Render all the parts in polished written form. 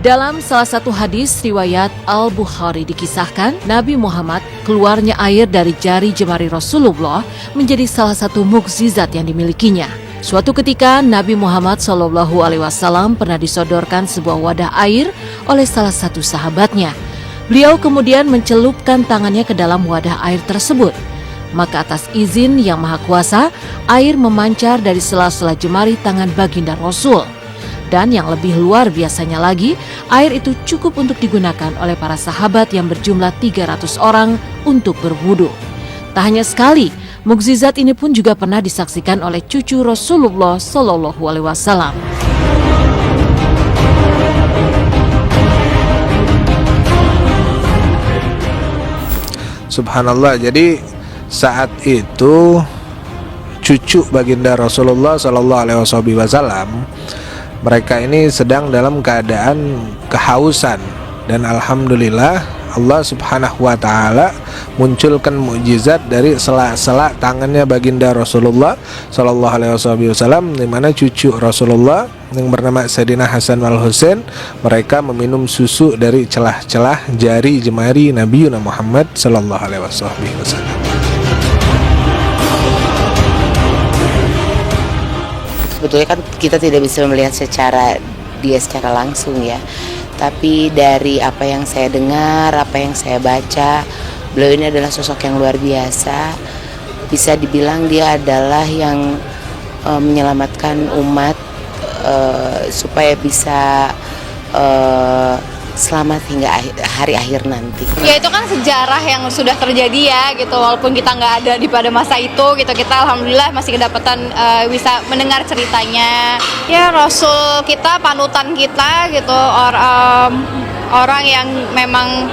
Dalam salah satu hadis riwayat Al-Bukhari dikisahkan, Nabi Muhammad keluarnya air dari jari jemari Rasulullah menjadi salah satu mukjizat yang dimilikinya. Suatu ketika Nabi Muhammad SAW pernah disodorkan sebuah wadah air oleh salah satu sahabatnya. Beliau kemudian mencelupkan tangannya ke dalam wadah air tersebut. Maka atas izin Yang Maha Kuasa, air memancar dari sela-sela jemari tangan baginda Rasul. Dan yang lebih luar biasanya lagi, air itu cukup untuk digunakan oleh para sahabat yang berjumlah 300 orang untuk berwudu. Tak hanya sekali, mukjizat ini pun juga pernah disaksikan oleh cucu Rasulullah SAW. Subhanallah, jadi saat itu cucu baginda Rasulullah SAW, mereka ini sedang dalam keadaan kehausan, dan alhamdulillah Allah Subhanahu wa taala munculkan mukjizat dari sela-sela tangannya baginda Rasulullah SAW, di mana cucu Rasulullah yang bernama Sayyidina Hasan wal Husain, mereka meminum susu dari celah-celah jari jemari Nabi Muhammad SAW. Sebetulnya kan kita tidak bisa melihat dia secara langsung ya. Tapi dari apa yang saya dengar, apa yang saya baca, beliau ini adalah sosok yang luar biasa. Bisa dibilang dia adalah yang menyelamatkan umat supaya bisa selamat hingga hari akhir nanti. Ya itu kan sejarah yang sudah terjadi ya gitu, walaupun kita nggak ada di pada masa itu gitu, kita alhamdulillah masih kedapatan bisa mendengar ceritanya. Ya Rasul kita, panutan kita gitu, orang yang memang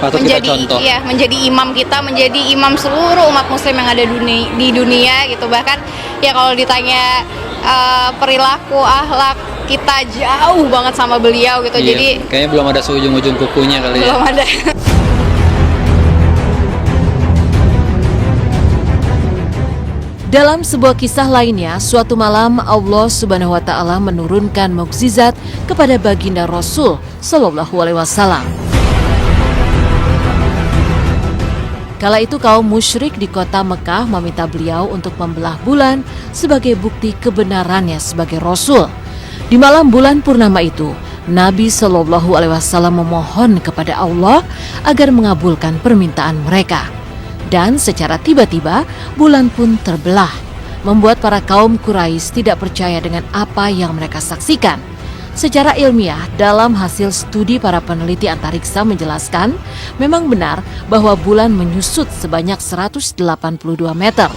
menjadi imam kita, menjadi imam seluruh umat muslim yang ada di dunia gitu. Bahkan ya kalau ditanya perilaku, akhlak, kita jauh banget sama beliau gitu. Iya, jadi kayaknya belum ada seujung-ujung kukunya kali ya. Belum ada. Dalam sebuah kisah lainnya, suatu malam Allah Subhanahu wa taala menurunkan mukjizat kepada baginda Rasul sallallahu alaihi wasallam. Kala itu kaum musyrik di kota Mekah meminta beliau untuk membelah bulan sebagai bukti kebenarannya sebagai Rasul. Di malam bulan purnama itu, Nabi Shallallahu Alaihi Wasallam memohon kepada Allah agar mengabulkan permintaan mereka. Dan secara tiba-tiba, bulan pun terbelah, membuat para kaum Quraisy tidak percaya dengan apa yang mereka saksikan. Secara ilmiah, dalam hasil studi para peneliti antariksa menjelaskan, memang benar bahwa bulan menyusut sebanyak 182 meter.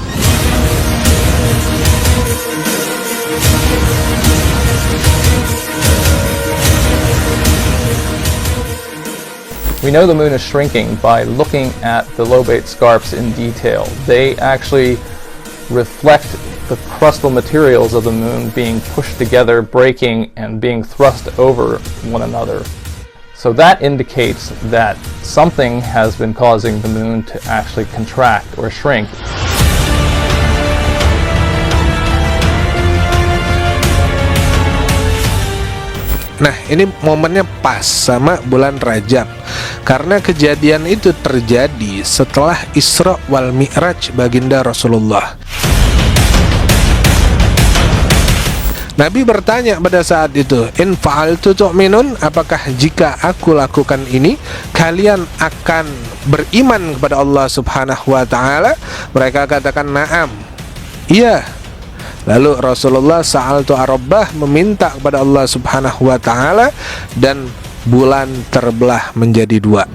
We know the moon is shrinking by looking at the lobate scarps in detail. They actually reflect the crustal materials of the moon being pushed together, breaking, and being thrust over one another. So that indicates that something has been causing the moon to actually contract or shrink. Nah, ini momennya pas sama bulan Rajab, karena kejadian itu terjadi setelah Isra wal Mi'raj baginda Rasulullah. Nabi bertanya pada saat itu, "In fa'altu tu'minun?" Apakah jika aku lakukan ini, kalian akan beriman kepada Allah Subhanahu wa taala? Mereka katakan, "Na'am." Iya. Lalu Rasulullah sa'altu arabbah, meminta kepada Allah Subhanahu wa taala, dan bulan terbelah menjadi dua.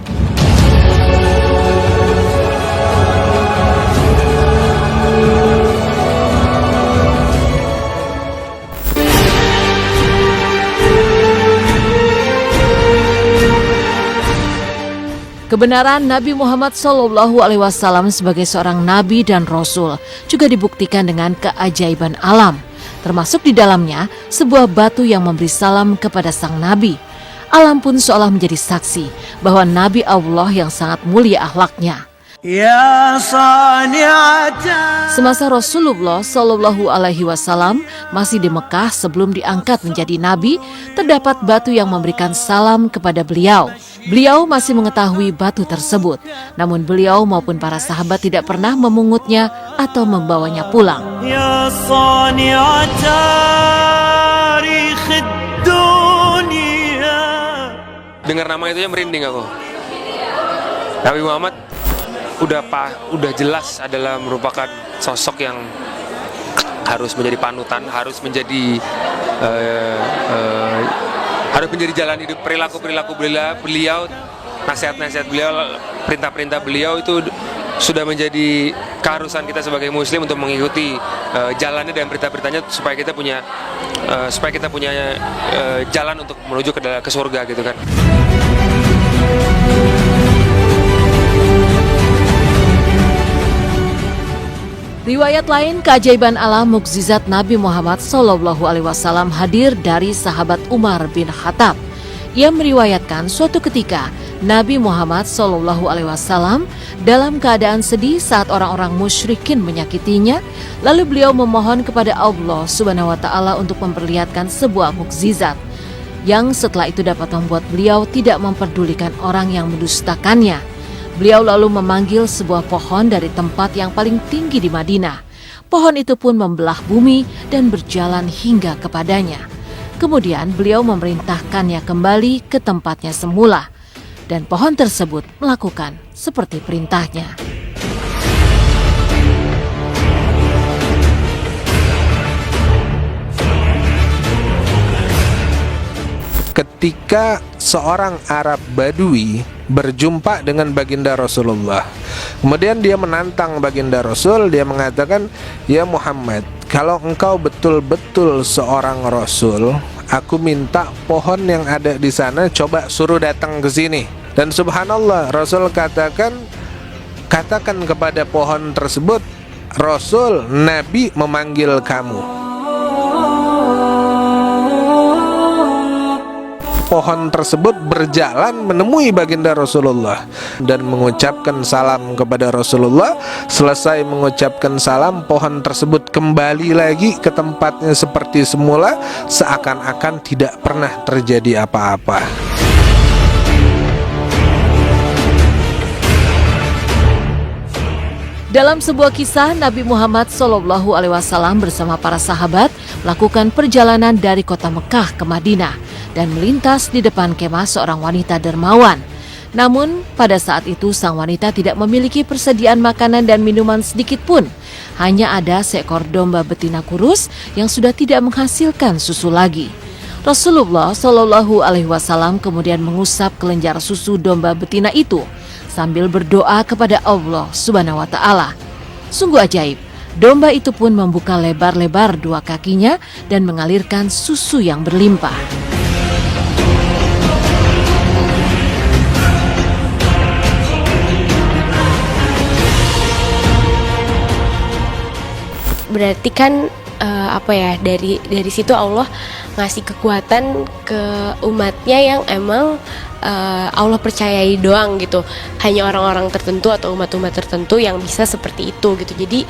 Kebenaran Nabi Muhammad SAW sebagai seorang nabi dan rasul juga dibuktikan dengan keajaiban alam, termasuk di dalamnya sebuah batu yang memberi salam kepada sang nabi. Alam pun seolah menjadi saksi bahwa Nabi Allah yang sangat mulia akhlaknya. Semasa Rasulullah Shallallahu Alaihi Wasallam masih di Mekah sebelum diangkat menjadi nabi, terdapat batu yang memberikan salam kepada beliau. Beliau masih mengetahui batu tersebut, namun beliau maupun para sahabat tidak pernah memungutnya atau membawanya pulang. Dengar nama itu ya merinding aku. Nabi Muhammad udah jelas adalah merupakan sosok yang harus menjadi panutan, harus menjadi jalan hidup. Perilaku beliau, nasihat beliau, perintah beliau itu sudah menjadi keharusan kita sebagai muslim untuk mengikuti jalannya dan berita-beritanya supaya kita punya jalan untuk menuju ke surga gitu kan. Riwayat lain, keajaiban alam mukjizat Nabi Muhammad SAW hadir dari sahabat Umar bin Khattab. Ia meriwayatkan suatu ketika Nabi Muhammad SAW dalam keadaan sedih saat orang-orang musyrikin menyakitinya, lalu beliau memohon kepada Allah Subhanahu wa Ta'ala untuk memperlihatkan sebuah mukjizat yang setelah itu dapat membuat beliau tidak memperdulikan orang yang mendustakannya. Beliau lalu memanggil sebuah pohon dari tempat yang paling tinggi di Madinah. Pohon itu pun membelah bumi dan berjalan hingga kepadanya. Kemudian beliau memerintahkannya kembali ke tempatnya semula, dan pohon tersebut melakukan seperti perintahnya. Ketika seorang Arab Badui berjumpa dengan baginda Rasulullah, kemudian dia menantang baginda Rasul, dia mengatakan, "Ya Muhammad, kalau engkau betul-betul seorang Rasul, aku minta pohon yang ada di sana coba suruh datang ke sini." Dan subhanallah, Rasul katakan kepada pohon tersebut, "Rasul, Nabi memanggil kamu." Pohon tersebut berjalan menemui baginda Rasulullah dan mengucapkan salam kepada Rasulullah. Selesai mengucapkan salam, pohon tersebut kembali lagi ke tempatnya seperti semula, seakan-akan tidak pernah terjadi apa-apa. Dalam sebuah kisah, Nabi Muhammad SAW bersama para sahabat melakukan perjalanan dari kota Mekah ke Madinah dan melintas di depan kemah seorang wanita dermawan. Namun, pada saat itu sang wanita tidak memiliki persediaan makanan dan minuman sedikit pun. Hanya ada seekor domba betina kurus yang sudah tidak menghasilkan susu lagi. Rasulullah SAW kemudian mengusap kelenjar susu domba betina itu sambil berdoa kepada Allah Subhanahu wa Ta'ala. Sungguh ajaib, domba itu pun membuka lebar-lebar dua kakinya dan mengalirkan susu yang berlimpah. Berarti kan dari situ Allah ngasih kekuatan ke umatnya yang emang Allah percayai doang gitu. Hanya orang-orang tertentu atau umat-umat tertentu yang bisa seperti itu gitu. Jadi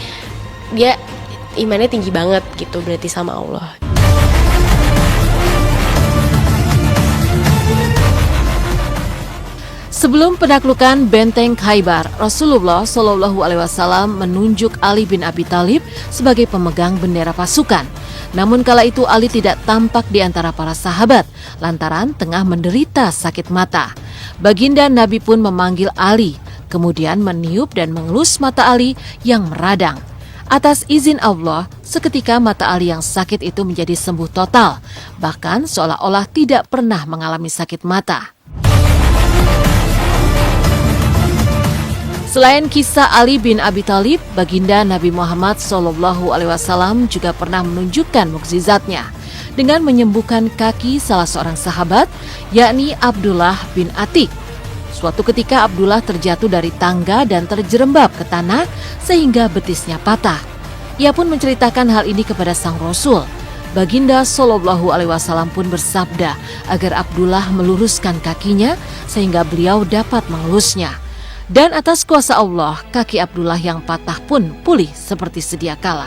dia imannya tinggi banget gitu berarti sama Allah. Sebelum penaklukan benteng Khaybar, Rasulullah SAW menunjuk Ali bin Abi Thalib sebagai pemegang bendera pasukan. Namun kala itu Ali tidak tampak di antara para sahabat lantaran tengah menderita sakit mata. Baginda Nabi pun memanggil Ali, kemudian meniup dan mengelus mata Ali yang meradang. Atas izin Allah, seketika mata Ali yang sakit itu menjadi sembuh total, bahkan seolah-olah tidak pernah mengalami sakit mata. Selain kisah Ali bin Abi Thalib, baginda Nabi Muhammad SAW juga pernah menunjukkan mukjizatnya dengan menyembuhkan kaki salah seorang sahabat, yakni Abdullah bin Atik. Suatu ketika Abdullah terjatuh dari tangga dan terjerembab ke tanah sehingga betisnya patah. Ia pun menceritakan hal ini kepada sang Rasul. Baginda SAW pun bersabda agar Abdullah meluruskan kakinya sehingga beliau dapat mengelusnya. Dan atas kuasa Allah, kaki Abdullah yang patah pun pulih seperti sedia kala.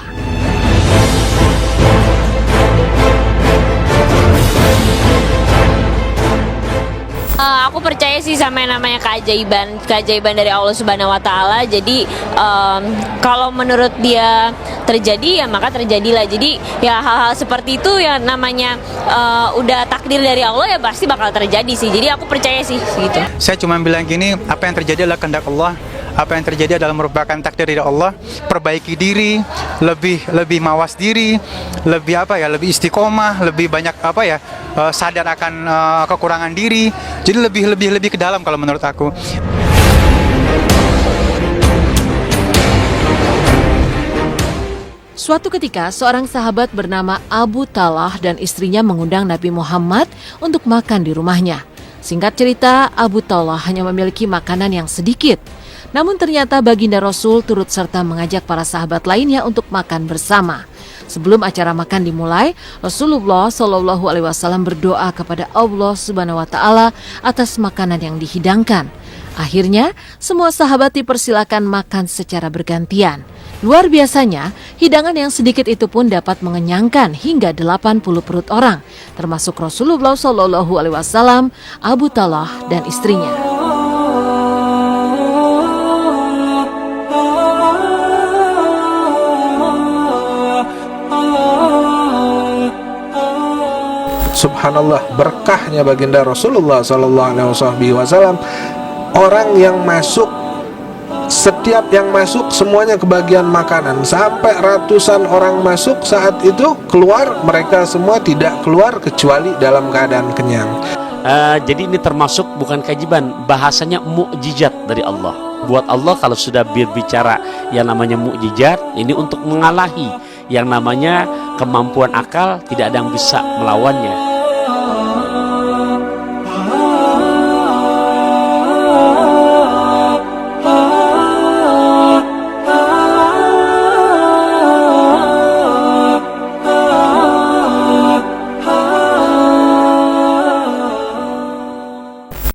Aku percaya sih sama yang namanya keajaiban dari Allah Subhanahu Wa Taala. Jadi kalau menurut dia terjadi ya maka terjadilah. Jadi ya hal-hal seperti itu ya namanya udah takdir dari Allah ya pasti bakal terjadi sih. Jadi aku percaya sih gitu. Saya cuma bilang gini, apa yang terjadi adalah kehendak Allah. Apa yang terjadi adalah merupakan takdir dari Allah. Perbaiki diri, lebih mawas diri, lebih istiqomah, lebih banyak sadar akan kekurangan diri. Jadi lebih ke dalam kalau menurut aku. Suatu ketika, seorang sahabat bernama Abu Talhah dan istrinya mengundang Nabi Muhammad untuk makan di rumahnya. Singkat cerita, Abu Talhah hanya memiliki makanan yang sedikit. Namun ternyata baginda Rasul turut serta mengajak para sahabat lainnya untuk makan bersama. Sebelum acara makan dimulai, Rasulullah Shallallahu Alaihi Wasallam berdoa kepada Allah Subhanahu Wa Taala atas makanan yang dihidangkan. Akhirnya, semua sahabat dipersilakan makan secara bergantian. Luar biasanya, hidangan yang sedikit itu pun dapat mengenyangkan hingga 80 perut orang, termasuk Rasulullah Shallallahu Alaihi Wasallam, Abu Talhah dan istrinya. Subhanallah, berkahnya baginda Rasulullah SAW. Orang yang masuk, setiap yang masuk semuanya kebagian makanan. Sampai ratusan orang masuk, saat itu keluar, mereka semua tidak keluar kecuali dalam keadaan kenyang. Jadi ini termasuk bukan keajaiban, bahasanya mukjizat dari Allah. Buat Allah kalau sudah berbicara yang namanya mukjizat, ini untuk mengalahi yang namanya kemampuan akal, tidak ada yang bisa melawannya.